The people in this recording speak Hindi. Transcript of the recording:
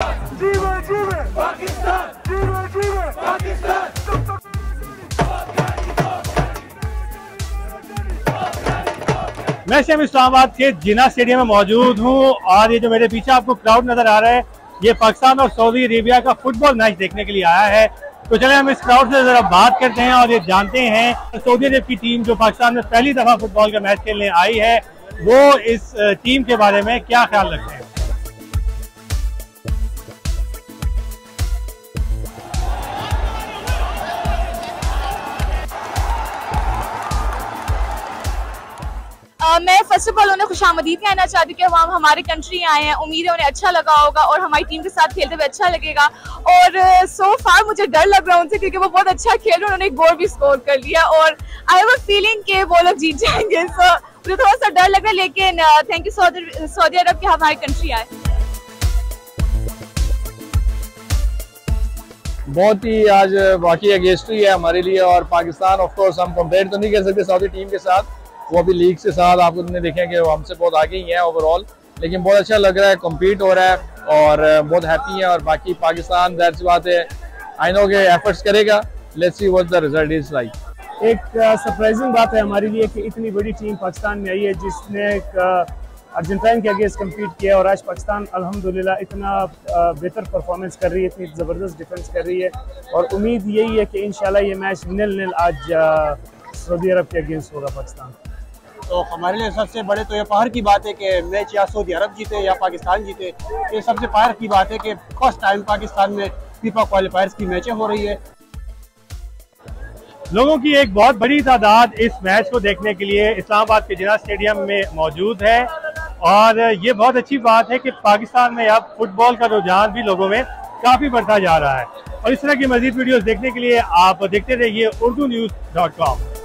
जीवे जीवे पाकिस्तान, जीवे जीवे पाकिस्तान। मैं शहर इस्लामाबाद के जिन्ना स्टेडियम में मौजूद हूँ और ये जो मेरे पीछे आपको क्राउड नजर आ रहा है, ये पाकिस्तान और सऊदी अरेबिया का फुटबॉल मैच देखने के लिए आया है। तो चले हम इस क्राउड से जरा बात करते हैं और ये जानते हैं सऊदी अरब की टीम जो पाकिस्तान में पहली दफा फुटबॉल का मैच खेलने आई है, वो इस टीम के बारे में क्या ख्याल रखते हैं। मैं फर्स्ट ऑफ ऑल उन्हें खुशामदीद कहना चाहती हूँ कि वहाँ हमारे कंट्री आए हैं। उम्मीद है उन्हें अच्छा लगा होगा और हमारी टीम के साथ खेलते हुए अच्छा लगेगा। और सो फार मुझे डर लग रहा है उनसे, क्योंकि वो बहुत अच्छा खेल रहे हैं। उन्होंने एक गोल भी स्कोर कर लिया और आई हैव अ फीलिंग कि वो लोग जीत जाएंगे। सो मुझे थोड़ा सा डर लग रहा है, लेकिन थैंक यू सऊदी अरब के हमारी कंट्री आए। बहुत ही आज वाकई अगेंस्ट्री है हमारे लिए और पाकिस्तान ऑफ कोर्स हम कंपेयर तो नहीं कर सकते सऊदी टीम के साथ। वो अभी लीग से साथ आपको देखें कि वो हमसे बहुत आगे ही है ओवरऑल, लेकिन बहुत अच्छा लग रहा है, कम्पीट हो रहा है और बहुत हैप्पी है। और बाकी पाकिस्तान दैट सी बात है, आई नो के एफर्ट्स करेगा, let's see what the result is like. एक सरप्राइजिंग बात है हमारे लिए कि इतनी बड़ी टीम पाकिस्तान में आई है जिसने अर्जेंटाइन के अगेंस्ट कम्पीट किया और आज पाकिस्तान अल्हम्दुलिल्लाह इतना बेहतर परफॉर्मेंस कर रही है, इतनी ज़बरदस्त डिफेंस कर रही है। और उम्मीद यही है कि इंशाल्लाह ये मैच 0-0 आज सऊदी अरब के अगेंस्ट होगा पाकिस्तान। तो हमारे लिए सबसे बड़े तो ये फाखर की बात है कि मैच या सऊदी अरब जीते या पाकिस्तान जीते। ये सबसे फाखर की बात है कि फर्स्ट टाइम पाकिस्तान में फीफा क्वालिफायर्स की मैचें हो रही है। लोगों की एक बहुत बड़ी तादाद इस मैच को देखने के लिए इस्लामाबाद के जिन्ना स्टेडियम में मौजूद है और ये बहुत अच्छी बात है कि पाकिस्तान में अब फुटबॉल का रुझान भी लोगों में काफ़ी बढ़ता जा रहा है। और इस तरह की मज़ीद वीडियोस देखने के लिए आप देखते रहिए urdunews.com।